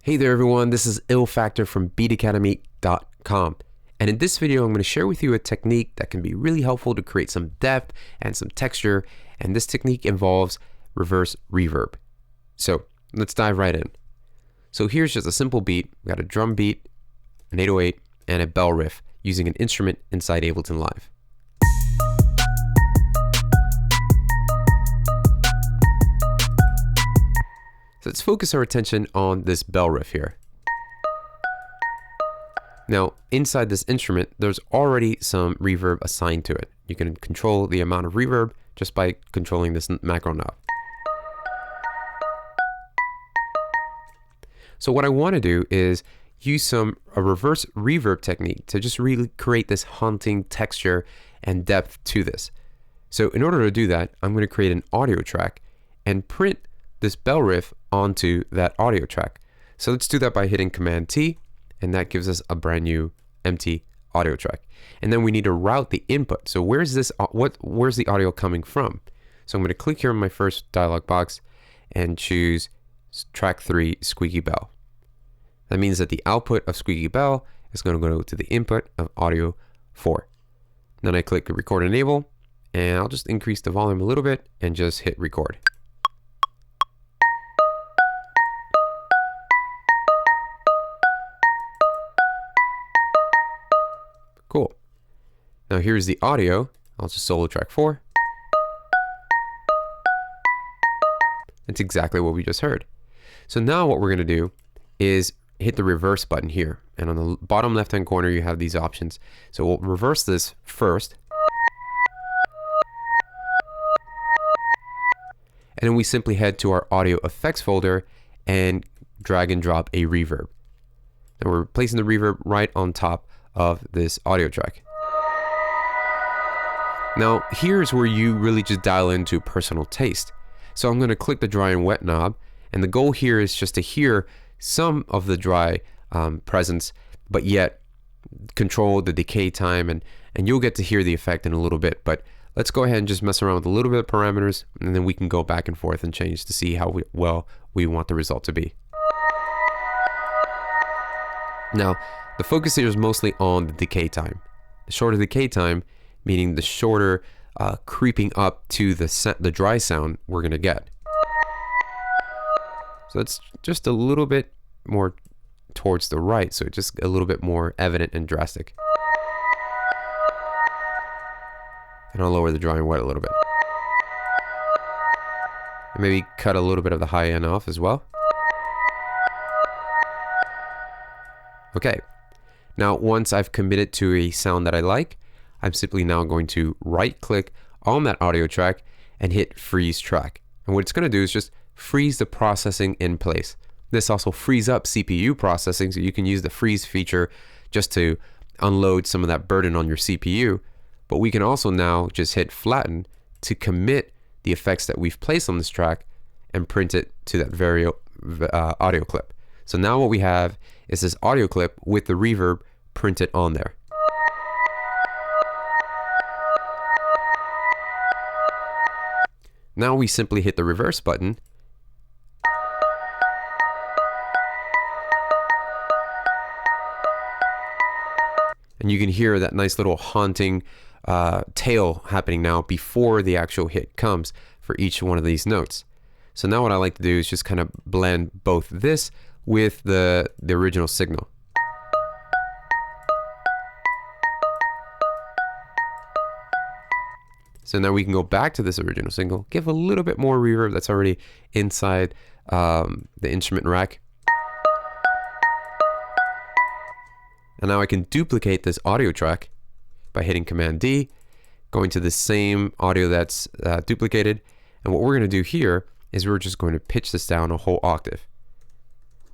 Hey there everyone, this is Ill Factor from beatacademy.com, and in this video I'm going to share with you a technique that can be really helpful to create some depth and some texture, and this technique involves reverse reverb. So let's dive right in. So here's just a simple beat. We got a drum beat, an 808, and a bell riff using an instrument inside Ableton Live. So let's focus our attention on this bell riff here. Now, inside this instrument, there's already some reverb assigned to it. You can control the amount of reverb just by controlling this macro knob. So what I want to do is use a reverse reverb technique to just really create this haunting texture and depth to this. So in order to do that, I'm going to create an audio track and print this bell riff onto that audio track. So let's do that by hitting Command T, and that gives us a brand new empty audio track. And then we need to route the input. So where's the audio coming from? So I'm going to click here on my first dialog box and choose track 3, Squeaky Bell. That means that the output of Squeaky Bell is going to go to the input of audio 4. Then I click Record Enable, and I'll just increase the volume a little bit and just hit record. Cool. Now here's the audio. I'll just solo track 4. That's exactly what we just heard. So now what we're going to do is hit the reverse button here. And on the bottom left-hand corner, you have these options. So we'll reverse this first. And then we simply head to our audio effects folder and drag and drop a reverb. And we're placing the reverb right on top of this audio track. Now here's where you really just dial into personal taste. So I'm going to click the dry and wet knob, and the goal here is just to hear some of the dry presence, but yet control the decay time, and you'll get to hear the effect in a little bit. But let's go ahead and just mess around with a little bit of parameters, and then we can go back and forth and change to see how well we want the result to be. Now, the focus here is mostly on the decay time. The shorter decay time, meaning the shorter creeping up to the dry sound we're going to get. So it's just a little bit more towards the right, so it's just a little bit more evident and drastic. And I'll lower the dry and wet a little bit. And maybe cut a little bit of the high end off as well. Okay. Now, once I've committed to a sound that I like, I'm simply now going to right click on that audio track and hit freeze track. And what it's going to do is just freeze the processing in place. This also frees up CPU processing, so you can use the freeze feature just to unload some of that burden on your CPU. But we can also now just hit flatten to commit the effects that we've placed on this track and print it to that very audio clip. So now what we have is this audio clip with the reverb printed on there. Now we simply hit the reverse button, and you can hear that nice little haunting tail happening now before the actual hit comes for each one of these notes. So now what I like to do is just kind of blend both this with the original signal. So now we can go back to this original signal, give a little bit more reverb that's already inside the instrument rack. And now I can duplicate this audio track by hitting Command D, going to the same audio that's duplicated. And what we're going to do here is we're just going to pitch this down a whole octave.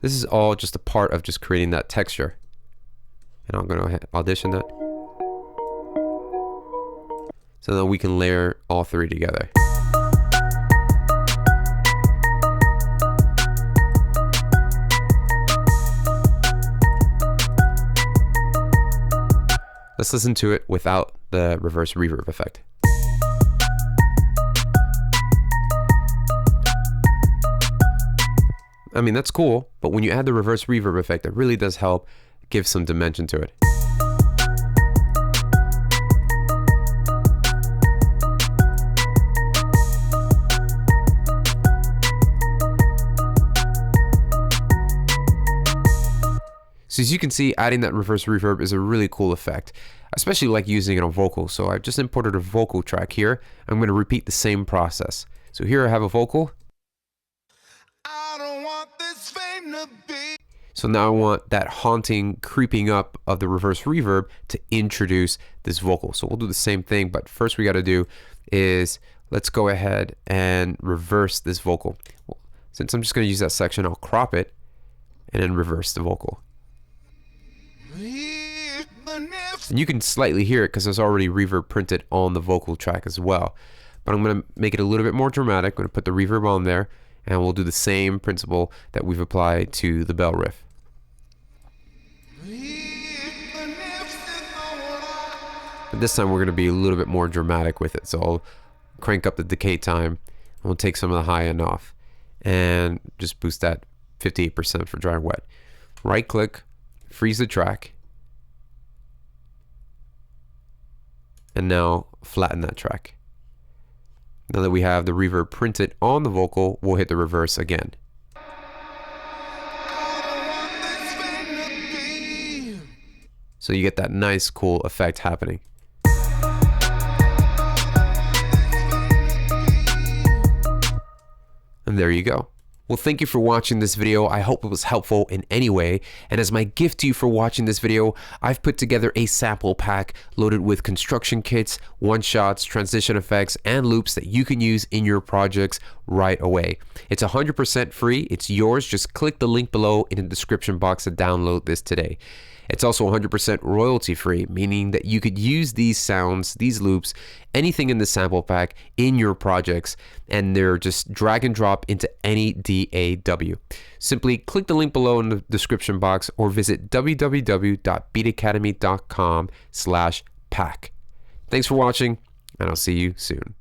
This is all just a part of just creating that texture. And I'm going to audition that. So then we can layer all three together. Let's listen to it without the reverse reverb effect. I mean, that's cool, but when you add the reverse reverb effect, it really does help give some dimension to it. So as you can see, adding that reverse reverb is a really cool effect. I especially like using it on vocal. So I've just imported a vocal track here. I'm going to repeat the same process. So here I have a vocal. I don't want this fame to be. So now I want that haunting creeping up of the reverse reverb to introduce this vocal. So we'll do the same thing, but first we got to do is let's go ahead and reverse this vocal. Well, since I'm just going to use that section, I'll crop it and then reverse the vocal. And you can slightly hear it because there's already reverb printed on the vocal track as well. But I'm going to make it a little bit more dramatic. I'm going to put the reverb on there, and we'll do the same principle that we've applied to the bell riff. But this time we're going to be a little bit more dramatic with it. So I'll crank up the decay time, and we'll take some of the high end off, and just boost that 58% for dry and wet. Right click, freeze the track, and now flatten that track. Now that we have the reverb printed on the vocal, we'll hit the reverse again. So you get that nice cool effect happening. And there you go. Well, thank you for watching this video. I hope it was helpful in any way. And as my gift to you for watching this video, I've put together a sample pack loaded with construction kits, one-shots, transition effects, and loops that you can use in your projects right away. It's 100% free. It's yours. Just click the link below in the description box to download this today. It's also 100% royalty free, meaning that you could use these sounds, these loops, anything in the sample pack in your projects, and they're just drag and drop into any DAW. Simply click the link below in the description box or visit www.beatacademy.com/pack. Thanks for watching, and I'll see you soon.